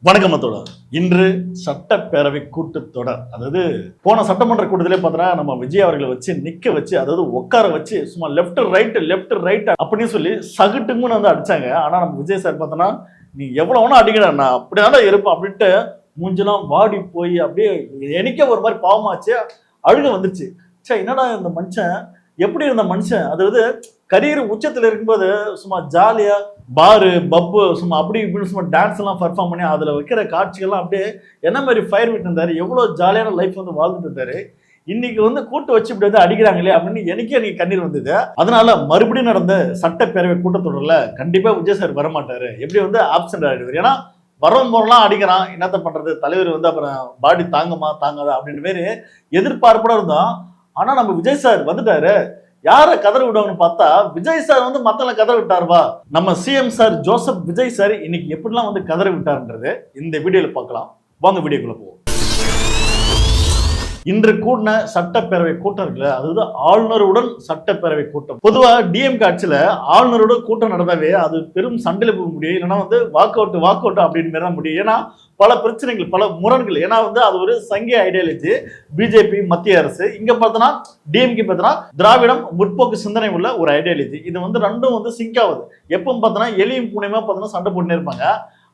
வணக்கம் மத்தோட இன்று சட்டப்பேரவை கூட்டத்தொடர். அதாவது போன சட்டமன்ற கூட்டத்திலே பார்த்தா நம்ம விஜய் அவர்களை வச்சு நிக்க வச்சு, அதாவது உட்கார வச்சு சும்மா லெஃப்ட் ரைட் அப்படின்னு சொல்லி சகுட்டுங்கன்னு வந்து அடிச்சாங்க. ஆனா நம்ம விஜய் சார் பார்த்தோன்னா நீ எவ்வளவு வேணா அடிக்கிற, நான் அப்படிதான் இருப்பேன் அப்படின்ட்டு மூஞ்செல்லாம் வாடி போய் அப்படியே எனக்கே ஒரு மாதிரி பாவமாச்சு, அழுக வந்துருச்சு. சே என்னடா இந்த மனுஷன் எப்படி இருந்த மனுஷன், அதாவது கரியர் உச்சத்தில் இருக்கும்போது சும்மா ஜாலியா பாரு பப்பு சும்மா அப்படி இப்படி சும்மா டான்ஸ் எல்லாம் பர்ஃபார்ம் பண்ணி அதுல வைக்கிற காட்சிகள்லாம் அப்படியே என்ன மாதிரி ஃபயர் விட்டு இருந்தாரு, எவ்வளவு ஜாலியான லைஃப் வந்து வாழ்ந்துட்டு இருந்தாரு. இன்னைக்கு வந்து கூட்டு வச்சு இப்படி வந்து அடிக்கிறாங்களே அப்படின்னு எனக்கே எனக்கு கண்ணீர் வந்தது. அதனால மறுபடியும் நடந்த சட்டப்பேரவை கூட்டத்தொடர்ல கண்டிப்பா விஜய் சார் வரமாட்டாரு, எப்படி வந்து ஆப்சென்ட் ஆயிடுவார். ஏன்னா வரவும் போறலாம் அடிக்கிறான், என்னத்த பண்றது, தலைவர் வந்து அப்புறம் பாடி தாங்குமா தாங்காதா அப்படின்னு பேரு எதிர்பார்ப்போட இருந்தோம். ஆனா நம்ம விஜய் சார் வந்துட்டாரு. யார கதற விடுவாங்கன்னு பார்த்தா விஜய் சார் வந்து மத்தவங்களை கதற விட்டாருவா. நம்ம CM sir Joseph Vijay sir இன்னைக்கு எப்படிலாம் வந்து கதற விட்டாருன்றது இந்த வீடியோல பார்க்கலாம். வாங்க வீடியோக்குள்ள போவோம். இன்று கூடின சட்டப்பேரவை கூட்டம் இருக்குல்ல, அதாவது ஆளுநருடன் சட்டப்பேரவை கூட்டம். பொதுவா டிஎம்கே ஆட்சியில ஆளுநரோட கூட்டம் நடந்தாவே அது பெரும் சண்டையில போக முடியும், இல்லைன்னா வந்து வாக் அவுட் அப்படின்னு தான் முடியும். ஏன்னா பல பிரச்சனைகள் பல முரண்கள். ஏன்னா வந்து அது ஒரு சங்கிய ஐடியாலஜி பிஜேபி மத்திய அரசு, இங்க பார்த்தோன்னா டிஎம்கே பார்த்தோன்னா திராவிடம் முற்போக்கு சிந்தனை உள்ள ஒரு ஐடியாலஜி. இது வந்து ரெண்டும் வந்து சிங்க் ஆகுது. எப்பவும் பார்த்தோன்னா எலியும் பூனையுமா பார்த்தோன்னா சண்டை போட்டுனே இருப்பாங்க.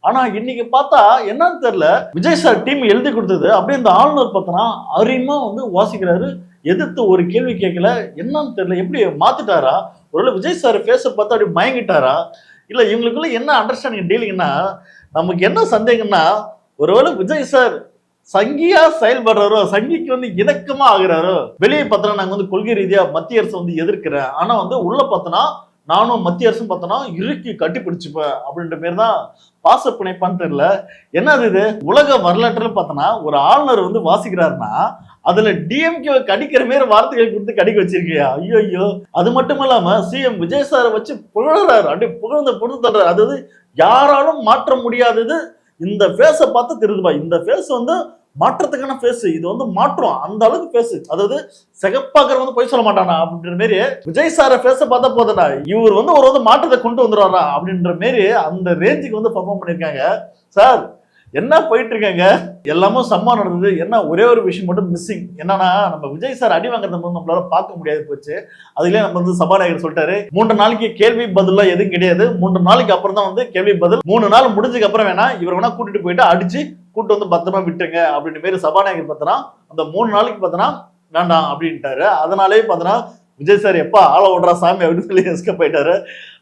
ஆனா இன்னைக்கு பார்த்தா என்னன்னு தெரியல, விஜய் சார் டீம் எழுதி கொடுத்தது அப்படியே இந்த ஆளுநர் பார்த்தோன்னா அரிமா வந்து வாசிக்கிறாரு, எதிர்த்து ஒரு கேள்வி கேட்கல. என்னன்னு தெரியல, எப்படி மாத்திட்டாரா, ஒருவேளை விஜய் சார் பேச பார்த்தா அப்படி மயங்கிட்டாரா, இல்ல இவங்களுக்குள்ள என்ன அண்டர்ஸ்டாண்டிங் டீலிங்னா நமக்கு என்ன சந்தேகம்னா, ஒருவேளை விஜய் சார் சங்கியா செயல்படுறாரோ, சங்கிக்கு வந்து இணக்கமா ஆகுறாரோ. வெளியே பார்த்தோன்னா நாங்க வந்து கொள்கை ரீதியா மத்திய அரசு வந்து எதிர்க்கிறேன், ஆனா வந்து உள்ள பார்த்தோன்னா நானும் மத்திய அரசும் பார்த்தோன்னா இறுக்கி கட்டி பிடிச்சுப்பேன் அப்படின்ற மாரி தான் பாச பிணைப்பான்னு தெரியல. என்னது இது, உலக வரலாற்றுல பார்த்தோன்னா ஒரு ஆளுநர் வந்து வாசிக்கிறாருன்னா அதுல டிஎம்கே கடிக்கிற மாரி வார்த்தைகள் கொடுத்து கடிக்க வச்சிருக்கியா. ஐயோ, அது மட்டும் இல்லாம சிஎம் விஜய் சாரை வச்சு புகழறாரு, அப்படியே புகழ்ந்து தர்றாரு. அதாவது யாராலும் மாற்ற முடியாதது இந்த ஃபேஸை பார்த்து தெரியுதுப்பா. இந்த ஃபேஸ் வந்து மாற்றத்துக்கான ஃபேஸ், இது வந்து மாற்றம் அந்த அளவுக்கு ஃபேஸ். அதாவது சிகப்பாக்கிற வந்து போய் சொல்ல மாட்டானா அப்படின்ற மாரி விஜய் சார ஃபேஸை பார்த்தா போதடா இவர் வந்து ஒரு வந்து மாற்றத்தை கொண்டு வந்துடுவாரா அப்படின்ற மாரி அந்த ரேஞ்சுக்கு வந்து பர்ஃபார்ம் பண்ணியிருக்காங்க. சார் என்ன போயிட்டு இருக்காங்க, எல்லாமே சம்மா நடந்தது. என்ன ஒரே ஒரு விஷயம் மட்டும் மிஸ்ஸிங், என்னன்னா நம்ம விஜய் சார் அடி வாங்குறத நம்மளால பார்க்க முடியாது போச்சு. அதுலயே நம்ம வந்து சபாநாயகர் சொல்லிட்டாரு 3 நாளைக்கு கேள்வி பதிலாம் எதுவும் கிடையாது, 3 நாளைக்கு அப்புறம் தான் வந்து கேள்வி பதில், 3 நாள் முடிஞ்சதுக்கு அப்புறம் வேணா இவர் வேணா கூட்டிட்டு போயிட்டு அடிச்சு கூட்டு வந்து பத்திரமா விட்டுருங்க அப்படின்னு மாரி சபாநாயகர் பார்த்தனா அந்த 3 நாளைக்கு பார்த்தனா வேண்டாம் அப்படின்ட்டாரு. அதனாலே பார்த்தனா விஜய் சார் எப்பா ஆள ஓடுறா சாமி அப்படின்னு சொல்லி எஸ்கேப் ஆயிட்டாரு.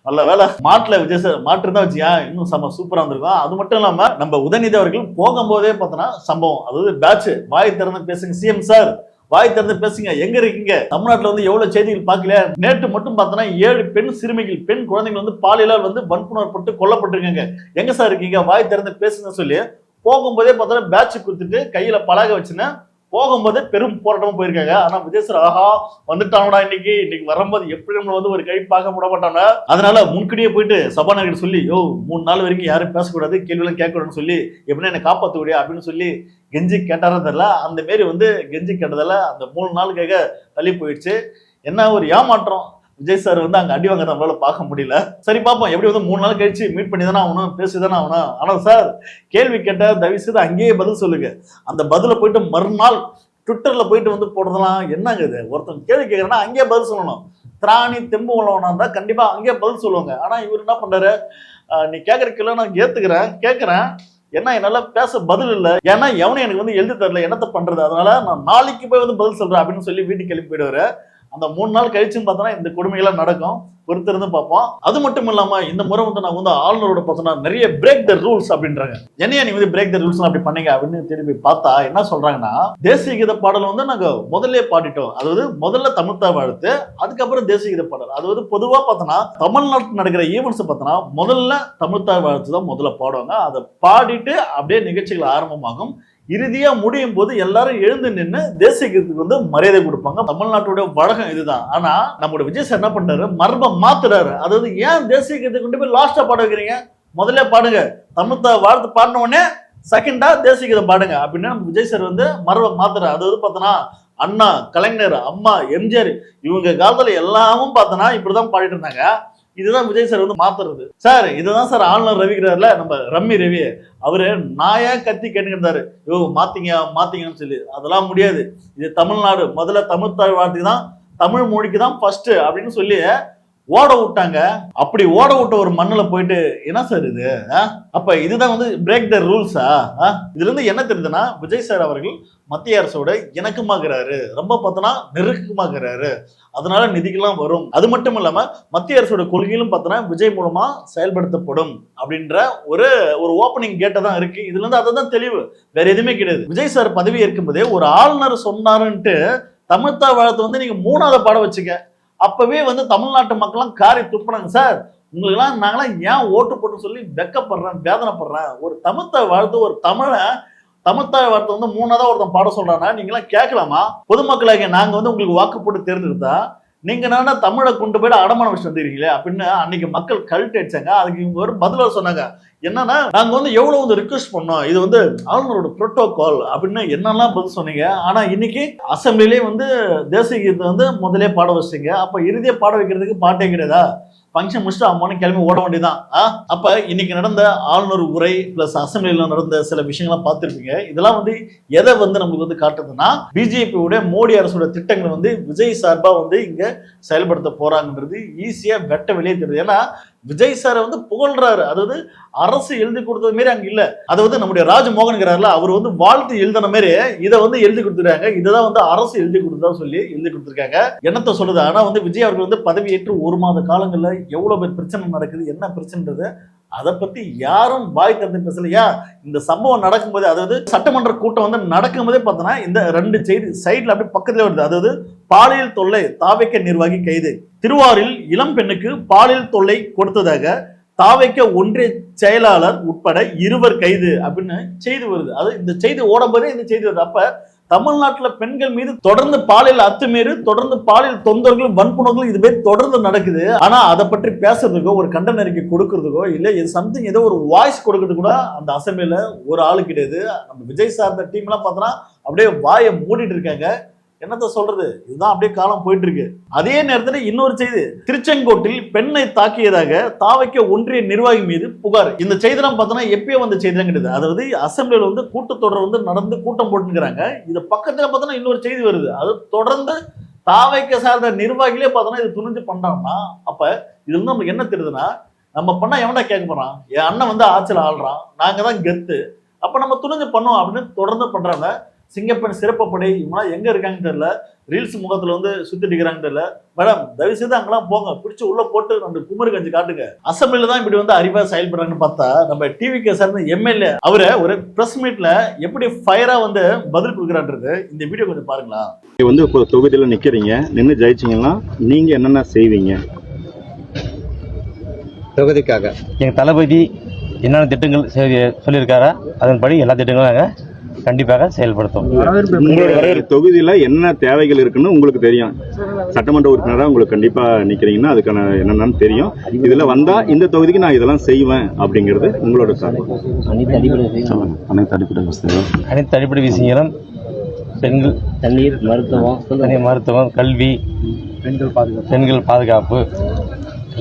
நல்ல வேலை மாட்டுல விஜய் சார் மாட்டு தான் வச்சியா இன்னும் செம்ம சூப்பரா இருந்திருக்கும். அது மட்டும் இல்லாம நம்ம உதயநிதி அவர்கள் போகும்போதே பார்த்தோன்னா சம்பவம், அதாவது பேட்ச் வாய் திறந்து பேசுங்க சிஎம் சார், வாய் திறந்து பேசுங்க, எங்க இருக்கீங்க, தமிழ்நாட்டுல வந்து எவ்வளவு செய்திகள் பார்க்கல. நேற்று மட்டும் பார்த்தோன்னா 7 பெண் சிறுமிகள் பெண் குழந்தைகள் வந்து பாலியலால் வந்து வன்புணர்வுப்பட்டு கொல்லப்பட்டிருக்காங்க, எங்க சார் இருக்கீங்க, வாய் திறந்து பேசுங்க சொல்லி போகும்போதே பார்த்தோன்னா பேட்ச் கொடுத்துட்டு கையில பலகை வச்சுன்னா போகும்போது பெரும் போராட்டமா போயிருக்காங்க. ஆனா விஜய் சார் ஆஹா வந்துட்டாங்கடா இன்னைக்கு வரும்போது எப்படி நம்மள வந்து ஒரு கை பார்க்க விட மாட்டாங்க. அதனால முன்கூடியே போயிட்டு சபாநாயகர் சொல்லி 3 நாள் வரைக்கும் யாரும் பேசக்கூடாது, கேள்வியெல்லாம் கேட்கக்கூடாதுன்னு சொல்லி எப்படின்னா என்ன காப்பாற்ற முடியாது அப்படின்னு சொல்லி கெஞ்சி கேட்டாரா தெரியல. அந்த மாரி வந்து கெஞ்சி கேட்டதால அந்த 3 நாளுக்காக தள்ளி போயிடுச்சு. என்ன ஒரு ஏமாற்றம், விஜய் சார் வந்து அங்க அடி வாங்க நம்மளால பார்க்க முடியல. சரி பார்ப்போம், எப்படி வந்து 3 நாள் கழிச்சு மீட் பண்ணி தானே ஆகணும், பேசிதானே ஆகணும். ஆனா சார் கேள்வி கேட்ட தயவு செய்து அங்கேயே பதில் சொல்லுங்க. அந்த பதில போயிட்டு மறுநாள் ட்விட்டர்ல போயிட்டு வந்து போடுறதுலாம் என்னங்க இது, ஒருத்தன் கேள்வி கேட்கறேன்னா அங்கேயே பதில் சொல்லணும். திராணி தெம்பு உள்ளவனா இருந்தா கண்டிப்பா அங்கேயே பதில் சொல்லுவாங்க. ஆனா இவர் என்ன பண்றாரு, நீ கேட்கறதுக்குள்ள நான் கேட்கிறேன் என்ன என்னால பேச பதில் இல்லை, ஏன்னா எவனும் எனக்கு வந்து எழுதி தரல, என்னத்த பண்றது, அதனால நான் நாளைக்கு போய் வந்து பதில் சொல்றேன் அப்படின்னு சொல்லி வீட்டுக்கு கிளம்பி போயிடுவாரு. அந்த 3 நாள் கழிச்சுன்னு பார்த்தோன்னா இந்த கொடுமைகள்லாம் நடக்கும், பொறுத்திருந்து பார்ப்போம். அது மட்டும் இல்லாம இந்த முறை வந்து நான் வந்து ஆளுநரோட பார்த்தோன்னா நிறைய பிரேக் த ரூல்ஸ் அப்படின்றாங்க. என்னையா நீ வந்து பிரேக் த ரூல்ஸ் அப்படி பண்ணீங்க அப்படின்னு திரும்பி பார்த்தா என்ன சொல்றாங்கன்னா, தேசிய கீத பாடல் வந்து நாங்க முதல்ல பாடிட்டோம், அதாவது முதல்ல தமிழ்த்தாய் வாழ்த்து அதுக்கப்புறம் தேசிய கீத பாடல். அதாவது பொதுவா பார்த்தோன்னா தமிழ்நாட்டில் நடக்கிற ஈவெண்ட்ஸ் பார்த்தோன்னா முதல்ல தமிழ்த்தாய் வாழ்த்து தான் முதல்ல பாடுவாங்க, அதை பாடிட்டு அப்படியே நிகழ்ச்சிகள் ஆரம்பமாகும். இறுதியா முடியும் போது எல்லாரும் எழுந்து நின்று தேசிய கீதத்துக்கு வந்து மரியாதை கொடுப்பாங்க. தமிழ்நாட்டுடைய வழக்கம் இதுதான். ஆனா நம்மளோட விஜய் சார் என்ன பண்றாரு, மரபை மாத்துறாரு. அதாவது ஏன் தேசிய கீதத்தை கொண்டு போய் லாஸ்டா பாட வைக்கிறீங்க, முதல்ல பாடுங்க, தமிழ்த்தாய் வாழ்த்து பாடின உடனே செகண்டா தேசிய கீதம் பாடுங்க அப்படின்னு நம்ம விஜய் சார் வந்து மரபை மாத்துறாரு. அதாவது பார்த்தோன்னா அண்ணா கலைஞர் அம்மா எம்ஜிஆர் இவங்க காலத்துல எல்லாமும் பார்த்தோன்னா இப்படிதான் பாடிட்டு இருந்தாங்க. இதுதான் விஜய் சார் வந்து மாத்துறது. சார் இதுதான் சார் ஆளுநர் ரவிக்கிறார்ல, நம்ம ரம்மி ரவி, அவரு நாயா கத்தி கேட்டுக்கிட்டாரு, யோ மாத்தீங்கன்னு சொல்லி. அதெல்லாம் முடியாது, இது தமிழ்நாடு, முதல்ல தமிழ் தாய் வார்த்தைக்கு தான், தமிழ் மொழிக்கு தான் ஃபர்ஸ்ட் அப்படின்னு சொல்லி ஓட விட்டாங்க. அப்படி ஓட விட்ட ஒரு மண்ணுல போயிட்டு என்ன சார் இது? அப்ப இதுதான் வந்து பிரேக் த ரூல்ஸா? இதுல இருந்து என்ன தெரியுதுன்னா, விஜய் சார் அவர்கள் மத்திய அரசோட இணக்கமாகிறாரு, ரொம்ப பார்த்தோன்னா நெருக்கமாகிறாரு. அதனால நிதிக்கெல்லாம் வரும். அது மட்டும் இல்லாம மத்திய அரசோட கொள்கையிலும் பார்த்தோன்னா விஜய் மூலமா செயல்படுத்தப்படும் அப்படின்ற ஒரு ஓப்பனிங் கேட்ட தான் இருக்கு. இதுல இருந்து அதுதான் தெளிவு, வேற எதுவுமே கிடையாது. விஜய் சார் பதவி ஏற்கும் போதே ஒரு ஆளுநர் சொன்னாருன்ட்டு தமிழ்த்தா வாழ்த்து வந்து நீங்க 3வது பாடம் வச்சுக்க. அப்பவே வந்து தமிழ்நாட்டு மக்கள்லாம் காரி துப்புனாங்க. சார் உங்களுக்கெல்லாம் நாங்களாம் ஏன் ஓட்டு போட்டு சொல்லி வெக்கப்படுறேன், வேதனைப்படுறேன். ஒரு தமிழ்த்தாய் வாழ்த்து, ஒரு தமிழ்த்தாய் வார்த்தை வந்து 3வது ஒருத்தன் பாட சொல்றானா நீங்களாம் கேட்கலாமா? பொதுமக்களாக நாங்க வந்து உங்களுக்கு வாக்கு போட்டு தேர்ந்தெடுத்தா நீங்க என்னன்னா தமிழை கொண்டு போயிட்டு அடமான வச்சு வந்துருக்கீங்களே அப்படின்னு அன்னைக்கு மக்கள் கல்ட்டு அடிச்சாங்க. அதுக்கு இவங்க ஒரு பதில சொன்னாங்க, என்னன்னா நாங்க வந்து எவ்வளவு வந்து ரிக்வெஸ்ட் பண்ணோம், இது வந்து ஆளுநரோட புரோட்டோகால் அப்படின்னு என்னெல்லாம் பதில் சொன்னீங்க. ஆனா இன்னைக்கு அசம்பிளிலே வந்து தேசிய கீதத்தை வந்து முதலே பாட வச்சிங்க. அப்ப இறுதியை பாட வைக்கிறதுக்கு பாட்டே கிடையாதா? ஃபங்க்ஷன் முடிச்சுட்டு அம்மானு கிளம்பி ஓட வேண்டியதான். அப்ப இன்னைக்கு நடந்த ஆளுநர் உரை பிளஸ் அசம்பிளில நடந்த சில விஷயங்கள்லாம் பார்த்துருப்பீங்க. இதெல்லாம் வந்து எதை வந்து நமக்கு வந்து காட்டுதுன்னா, பிஜேபியோட மோடி அரசோட திட்டங்களை வந்து விஜய் சார்பா வந்து இங்க செயல்படுத்த போறாங்கன்றது ஈஸியா வெட்ட வெளியே தெரியுது. ஏன்னா விஜய் சாரை வந்து புகழ்றாரு, அதாவது அரசு எழுதி கொடுத்தது மாரி அங்க இல்ல. அதாவது நம்முடைய ராஜ்மோகன்கிறாருல, அவர் வந்து வாழ்த்து எழுதின மாதிரி இதை வந்து எழுதி கொடுத்துருக்காங்க. இதுதான் வந்து அரசு எழுதி கொடுத்ததா சொல்லி எழுதி கொடுத்துருக்காங்க. என்னத்த சொல்லுது? ஆனா வந்து விஜய் அவர்கள் வந்து பதவியேற்று 1 மாத காலங்கள்ல எவ்வளவு பேர் பிரச்சனை நடக்குது, என்ன பிரச்சனைன்றது அதை பத்தி யாரும் வாய் திறந்து பேசலையா? இந்த சம்பவம் நடக்கும்போது, அதாவது சட்டமன்ற கூட்டம் வந்து நடக்கும்போதே பார்த்தோன்னா இந்த 2 செய்தி சைட்ல அப்படியே பக்கத்துல வருது. அதாவது பாலியல் தொல்லை, தாவேக்க நிர்வாகி கைது. திருவாரூரில் இளம் பெண்ணுக்கு பாலியல் தொல்லை கொடுத்ததாக தாவேக்க ஒன்றிய செயலாளர் உட்பட 2 கைது அப்படின்னு செய்தி வருது. அது இந்த செய்தி ஓடும்போதே இந்த செய்தி வருது. அப்ப தமிழ்நாட்டுல பெண்கள் மீது தொடர்ந்து பாலியல் அத்துமீறி, தொடர்ந்து பாலியல் தொந்தரவுகள், வன்புணர்களும் இதுவே தொடர்ந்து நடக்குது. ஆனா அதை பற்றி பேசுறதுக்கோ, ஒரு கண்டன அறிக்கை கொடுக்கறதுக்கோ, இல்ல இது சம்திங் ஏதோ ஒரு வாய்ஸ் கொடுக்கறது கூட அந்த அசம்பிளில ஒரு ஆளு கிடையாது. நம்ம விஜய் சார்ந்த டீம் எல்லாம் பார்த்தோன்னா அப்படியே வாயை மூடிட்டு இருக்காங்க. என்னத்த சொல்றது, இதுதான் அப்படியே காலம் போயிட்டு இருக்கு. அதே நேரத்தில் இன்னொரு செய்தி, திருச்செங்கோட்டில் பெண்ணை தாக்கியதாக தாவைக்க ஒன்றிய நிர்வாகி மீது புகார். இந்த செய்திலாம் பார்த்தோன்னா எப்பயோ வந்த செய்திலாம் கிடையாது. அதாவது அசம்பிளியில் வந்து கூட்டத்தொடர் வந்து நடந்து கூட்டம் போட்டுக்கிறாங்க. இது பக்கத்துல பார்த்தோன்னா இன்னொரு செய்தி வருது. அது தொடர்ந்து தாவைக்க சார்ந்த நிர்வாகிகளே பார்த்தோன்னா இது துணிஞ்சு பண்றாங்கன்னா, அப்ப இது வந்து நமக்கு என்ன தெரியுதுன்னா, நம்ம பண்ணா எவனா கேட்க போறான்? என் அண்ணன் வந்து ஆட்சியில் ஆள்றான், நாங்க தான் கெத்து, அப்ப நம்ம துணிஞ்சு பண்ணோம் அப்படின்னு தொடர்ந்து பண்றாங்க. சிங்கப்பெண் சிறப்புப்படை இவங்களாம் எங்க இருக்காங்கன்னு தெரியல, ரீல்ஸ் முகத்துல வந்து சுத்திட்டு இருக்கிறாங்கன்னு தெரியல. மேடம் தயவு செய்து அங்கெல்லாம் போங்க, பிடிச்சி உள்ள போட்டு 2 குமரி கஞ்சி காட்டுங்க. அசம்பிளில தான் இப்படி வந்து அறிவா செயல்படுறாங்கன்னு பார்த்தா, நம்ம டிவிக்கு சார்ந்த எம்எல்ஏ அவரை ஒரு பிரஸ் மீட்ல எப்படி ஃபயரா வந்து பதில் கொடுக்குறான்றது இந்த வீடியோ கொஞ்சம் பாருங்களா. வந்து இப்போ தொகுதியில நிக்கிறீங்க, நின்று ஜெயிச்சீங்கன்னா நீங்க என்னென்ன செய்வீங்க தொகுதிக்காக? எங்க தளபதி என்னென்ன திட்டங்கள் சொல்லியிருக்காரா அதன்படி எல்லா திட்டங்களும் நாங்கள் கண்டிப்பாக செயல்படுத்தும். உங்களுடைய தொகுதியில என்ன தேவைகள் இருக்குன்னு உங்களுக்கு தெரியும். சட்டமன்ற உறுப்பினராக உங்களுக்கு கண்டிப்பா நிக்கிறீங்கன்னா அதுக்கான என்னென்னு தெரியும். இதுல வந்தா இந்த தொகுதிக்கு நான் இதெல்லாம் செய்வேன் அப்படிங்கிறது உங்களோட அனைத்து அடிப்படை விஷயங்களும் பெண்கள், தண்ணீர், மருத்துவம், கல்வி, பெண்கள் பாதுகாப்பு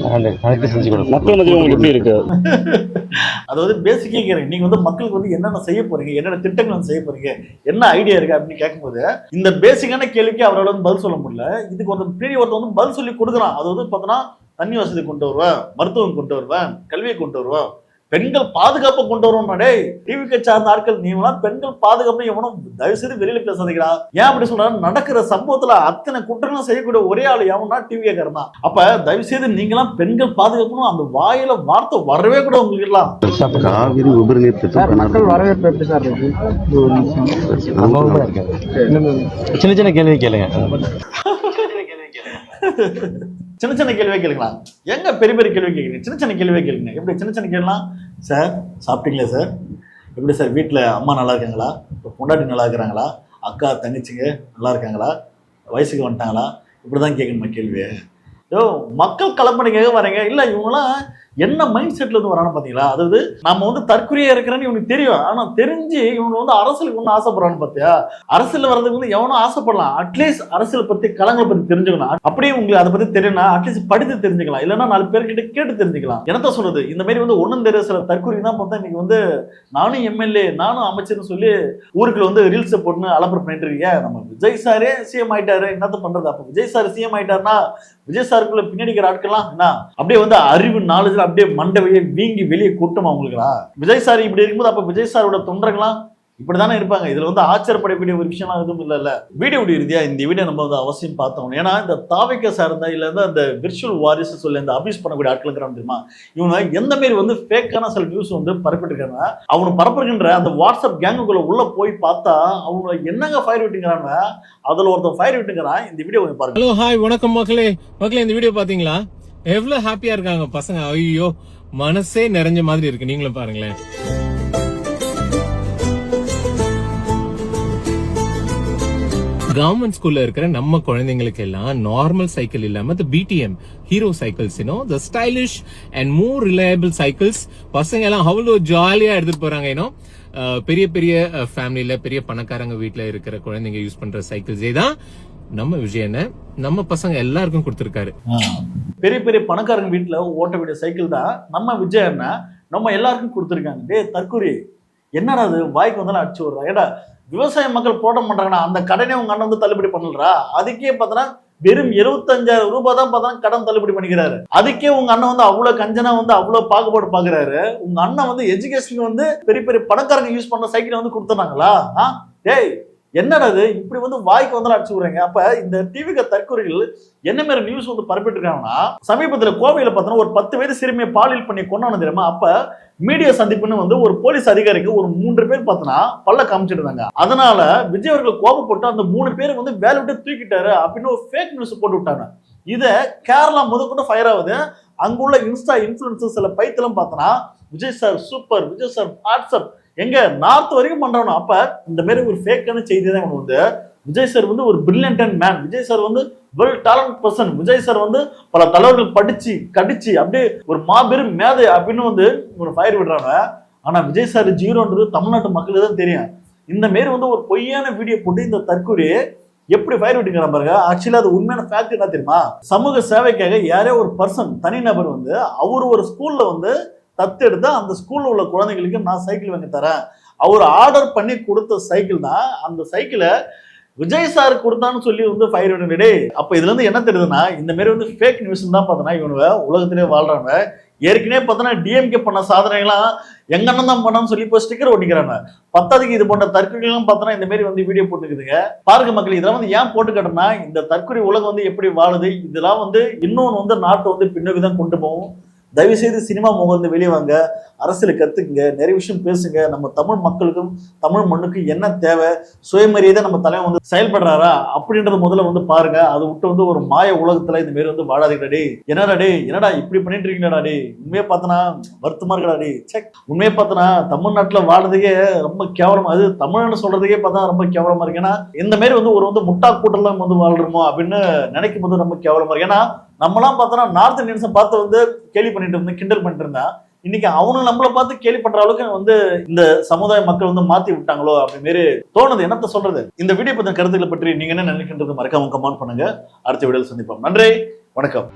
அனைத்து செஞ்சு கொடுக்கும். மக்கள் மத்தியில் உங்களுக்கு எப்படி இருக்கு? அதாவது பேசிக்கே கேட்குறேன், நீங்க வந்து மக்களுக்கு வந்து என்னென்ன செய்ய போறீங்க, என்னென்ன திட்டங்கள் செய்ய போறீங்க, என்ன ஐடியா இருக்கு அப்படின்னு கேட்கும்போது இந்த பேசிக்கான கேள்விக்கு அவரால் வந்து பதில் சொல்ல முடியல. இதுக்கு ஒருத்தர் வந்து பதில் சொல்லி கொடுக்குறான். அது வந்து பார்த்தோன்னா தண்ணி வசதி கொண்டு வருவேன், மருத்துவம் கொண்டு வருவேன், கல்வியை கொண்டு வருவேன், பெண்கள் பாதுகாப்பை கொண்டு வருவோம்னாடே. டிவிக்கு சார்ந்த ஆட்கள் நீங்களாம் பெண்கள் பாதுகாப்பு எவனும் தயவு செய்து வெளியில பேசாதீங்களா? ஏன் அப்படி சொல்றாரு? நடக்கிற சம்பவத்துல அத்தனை குற்றங்களும் செய்யக்கூடிய ஒரே ஆள் எவனா டிவி கேட்கறதா. அப்ப தயவு செய்து நீங்களாம் பெண்கள் பாதுகாப்புன்னு அந்த வாயில வார்த்தை வரவே கூட உங்களுக்கு எல்லாம். காவிரி உபரிநீர் திட்டம் மக்கள் வரவேற்பு எப்படி சார் இருக்கு? சின்ன சின்ன கேள்வி கேளுங்க. சின்ன சின்ன கேள்வியே கேளுங்களா? எங்க பெரிய பெரிய கேள்வி கேட்குறீங்க? சின்ன சின்ன கேள்வியே கேளுங்க. எப்படி சின்ன சின்ன கேள்விலாம்? சார் சாப்பிட்டீங்களா சார்? எப்படி சார் வீட்டில் அம்மா நல்லா இருக்காங்களா? இப்போ பொண்டாட்டி நல்லா இருக்கிறாங்களா? அக்கா தங்கச்சிங்க நல்லா இருக்காங்களா? வயசுக்கு வந்துட்டாங்களா? இப்படி தான் கேட்கணுமா கேள்வி? யோ மக்கள் கலப்பணிக்காக வரீங்க. இல்லை இவங்களாம் என்ன மைண்ட் செட்ல இருந்து வரான்னு பாத்தீங்களா? அதாவது நம்ம வந்து தற்கொலையா இருக்கிறேன்னு இவனுக்கு தெரியும், ஆனா தெரிஞ்சு இவங்க வந்து அரசியலுக்கு ஒன்னும் ஆசைப்படுறான்னு பாத்தியா? அரசியல் வர்றதுக்கு வந்து எவனும் ஆசைப்படலாம், அட்லீஸ்ட் அரசியல் பத்தி களங்களை பத்தி தெரிஞ்சுக்கலாம். அப்படியே உங்களுக்கு அதை பத்தி தெரியும்னா அட்லீஸ்ட் படித்து தெரிஞ்சுக்கலாம், இல்லைன்னா 4 பேர்கிட்ட கேட்டு தெரிஞ்சுக்கலாம். என்னத்த சொல்றது, இந்த மாதிரி வந்து ஒண்ணும் தெரிய சில தற்கொலை தான் பார்த்தா இன்னைக்கு வந்து நானும் எம்எல்ஏ நானும் அமைச்சர்னு சொல்லி ஊருக்குள்ள வந்து ரீல்ஸ் போட்டு அலப்பறை பண்ணிட்டு இருக்கீங்க. நம்ம விஜய் சாரே சிஎம் ஆயிட்டாரு, என்னத்த பண்றது? அப்ப விஜய் சார் சிஎம் ஆயிட்டாருன்னா விஜய் சாருக்குள்ள பின்னாடிக்கிற ஆட்கள்லாம் என்ன அப்படியே வந்து அறிவு நாலேஜ்ல அப்படியே மண்டவையே வீங்கி வெளியே கூட்டமா அவங்களுக்குலாம்? விஜய் சார் இப்படி இருக்கும்போது அப்ப விஜய் சாரோட தொண்டர்கள்லாம் இப்படிதானே இருப்பாங்க. இதுல வந்து ஆச்சரியப்படக்கூடிய ஒரு விஷயம்லாம் எதுவும் இல்ல. வீடியோ ரீதியா இந்த வீடியோ நம்ம வந்து அவசியம் பார்த்தோம். ஏன்னா இந்த தாவிக்க சார்ந்த இல்ல அந்த விர்ச்சுவல் வாரிஸ் சொல்லி இந்த அபியூஸ் பண்ணக்கூடிய ஆட்களுக்கு தெரியுமா, இவங்க எந்த மாதிரி வந்து ஃபேக்கான சில நியூஸ் வந்து பரப்பிட்டு இருக்காங்க. அவங்க பரப்புகின்ற அந்த வாட்ஸ்அப் கேங்குக்குள்ள உள்ள போய் பார்த்தா அவங்க என்னங்க ஃபயர் விட்டுங்கிறாங்க, அதுல ஒருத்தர் ஃபயர் விட்டுங்கிறான். இந்த வீடியோ கொஞ்சம் பாருங்க. ஹலோ ஹாய் வணக்கம் மக்களே. இந்த வீடியோ பாத்தீங்களா? எவ்வளவு ஹாப்பியா இருக்காங்க பசங்க. ஐயோ மனசே நிறைஞ்ச மாதிரி இருக்கு. நீங்களும் பாருங்களேன். கவர்மெண்ட் ஸ்கூல்ல இருக்கிற நம்ம குழந்தைங்களுக்கு எல்லாம் நார்மல் சைக்கிள் இல்லாம BTM hero cycles, the stylish and more reliable cycles பசங்க எல்லாம் அவ்வளோ ஜாலியா எடுத்துட்டு போறாங்க. பெரிய பெரிய ஃபேமிலியில பெரிய பணக்காரங்க வீட்டுல இருக்கிற குழந்தைங்க யூஸ் பண்ற சைக்கிள்ஸே தான் நம்ம விஜயனை நம்ம பசங்க எல்லாருக்கும் கொடுத்திருக்காரு. பெரிய பெரிய பணக்காரங்க வீட்டுல ஓட்டக்கூடிய சைக்கிள் தான் நம்ம விஜயனை நம்ம எல்லாருக்கும் கொடுத்திருக்காங்க. டே தற்கொலை என்னடா அது, வாய்க்கு வந்தாலும் அடிச்சு விடுறா. ஏடா விவசாய மக்கள் போட மாட்டாங்கன்னா அந்த கடனே உங்க அண்ணன் வந்து தள்ளுபடி பண்ணலா? அதுக்கே பார்த்தனா வெறும் 75,000 ரூபாய் தான் பார்த்தா கடன் தள்ளுபடி பண்ணிக்கிறாரு. அதுக்கே உங்க அண்ணன் வந்து அவ்வளவு கஞ்சனா வந்து அவ்வளவு பாகுபாடு பாக்குறாரு. உங்க அண்ணன் வந்து எஜுகேஷனுக்கு வந்து பெரிய பெரிய பணக்காரங்க யூஸ் பண்ற சைக்கிள் வந்து கொடுத்துறாங்களா? டேய் என்னடா அது, இப்படி வந்து வாய்க்கு வந்து அடிச்சு விடுறாங்க. அப்ப இந்த டிவிக தற்கொலைகள் என்ன மாதிரி நியூஸ் வந்து பரப்பிட்டு இருக்காங்கன்னா, சமீபத்துல கோவையில பார்த்தோன்னா ஒரு 10 வயது சிறுமியை பாலியல் பண்ணி கொண்டாந்து தெரியுமா? அப்ப மீடியா சந்திப்புன்னு வந்து ஒரு போலீஸ் அதிகாரிக்கு ஒரு 3 பேர் பார்த்தோன்னா பல்ல காமிச்சிட்டு இருந்தாங்க. அதனால விஜய் அவர்கள் கோபப்பட்டு அந்த 3 பேர் வந்து வேலை விட்டு தூக்கிட்டாரு அப்படின்னு ஒரு ஃபேக் நியூஸ் போட்டு விட்டாங்க. இத கேரளா முதற்கொண்டு ஃபயர் ஆகுது. அங்குள்ள இன்ஸ்டா இன்ஃபுளுசர்ஸ் சில பைத்தெல்லாம் பார்த்தோன்னா Vijay sir super, Vijay sir WhatsApp எங்க நார்த் வரைக்கும் பண்றானோ. அப்ப இந்த மாதிரி ஒரு ஃபேக்கான செய்தி தான் வந்து விஜய் சார் வந்து ஒரு பிரில்லியன்ட் மேன், விஜய் சார் வந்து well talent person, Vijay sir வந்து பல தலைவர்கள் படிச்சு கடிச்சு அப்படியே ஒரு மாபெரும் மேதை அப்படின்னு வந்து ஒரு ஃபயர் விடுறாங்க. ஆனா விஜய் சார் ஜீரோன்றது தமிழ்நாட்டு மக்களுக்கு தான் தெரியும். இந்த மாரி வந்து ஒரு பொய்யான வீடியோ போட்டு இந்த தற்கொலை எப்படி ஃபயர் விட்டுக்கிறான் பாருங்க. ஆக்சுவலா அது உண்மையான ஃபேக்ட் என்ன தெரியுமா? சமூக சேவைக்காக யாரோ ஒரு பர்சன் தனிநபர் வந்து அவர் ஒரு ஸ்கூல்ல வந்து தத்தெடுத்து அந்த ஸ்கூல்ல உள்ள குழந்தைகளுக்கு நான் சைக்கிள் வாங்கி தரேன், அவர் ஆர்டர் பண்ணி கொடுத்த சைக்கிள் தான். அந்த சைக்கிளை விஜய் சார் கொடுத்தான்னு சொல்லி வந்து ஃபயர் விடுடே. அப்ப இதுல இருந்து என்ன தெரியுதுன்னா, இந்த மாதிரி வந்து ஃபேக் நியூஸ் தான் பார்த்தோன்னா இவனுங்க உலகத்திலே வாழ்றாங்க. ஏற்கனவே பார்த்தோன்னா டிஎம்கே பண்ண சாதனைகள்லாம் எங்க அண்ணன் தான் பண்ணான்னு சொல்லி இப்போ ஸ்டிக்கர் ஒட்டிக்கிறாங்க. பத்தாவதுக்கு இது போன்ற தற்கொலைகள்லாம் பார்த்தோன்னா இந்த மாதிரி வந்து வீடியோ போட்டுக்குதுங்க. பாருங்க மக்கள், இதெல்லாம் வந்து ஏன் போட்டு காட்டுனா இந்த தற்கொலை உலகம் வந்து எப்படி வாழுது, இதெல்லாம் வந்து இன்னொன்று வந்து நாட்டை வந்து பின்னோக்கி தான் கொண்டு போகும். தயவு செய்து சினிமா முகம் வந்து வெளியே வாங்க, அரசியலை கத்துக்குங்க, நிறைய விஷயம் பேசுங்க. நம்ம தமிழ் மக்களுக்கும் தமிழ் மண்ணுக்கும் என்ன தேவை, சுயமரியாதை நம்ம தலைவன் வந்து செயல்படுறாரா அப்படின்றத முதல்ல வந்து பாருங்க. அது விட்டு வந்து ஒரு மாய உலகத்துல இந்த மாரி வந்து வாழாதீங்கடா. என்னடா இப்படி பண்ணிட்டு இருக்கீங்கடா? உண்மையே பார்த்தனா வருத்தமா இருக்கடா. செக் உண்மையே பார்த்தனா தமிழ்நாட்டுல வாழறதுக்கே ரொம்ப கேவலமா, அது தமிழ்னு சொல்றதுக்கே பார்த்தா ரொம்ப கேவலமா இருக்கு. ஏன்னா இந்த மாதிரி வந்து ஒரு வந்து முட்டா கூட்டம்லாம் வந்து வாழ்றோமோ அப்படின்னு நினைக்கும் போது ரொம்ப கேவலமா இருக்கு. ஏன்னா நம்மளாம் பார்த்தோன்னா நார்த் இந்தியன்ஸை பார்த்து வந்து கேலி பண்ணிட்டு இருந்தேன், கிண்டல் பண்ணிட்டு இருந்தேன். இன்னைக்கு அவனு நம்மளை பார்த்து கேலி பண்ற அளவுக்கு வந்து இந்த சமுதாய மக்கள் வந்து மாத்தி விட்டாங்களோ அப்படி மாரி தோணுது. என்னத்த சொல்றது? இந்த வீடியோ பத்தின கருத்துக்களை பற்றி நீங்க என்ன நினைக்கின்றது மறக்காம கமெண்ட் பண்ணுங்க. அடுத்த வீடியோவில் சந்திப்போம். நன்றி, வணக்கம்.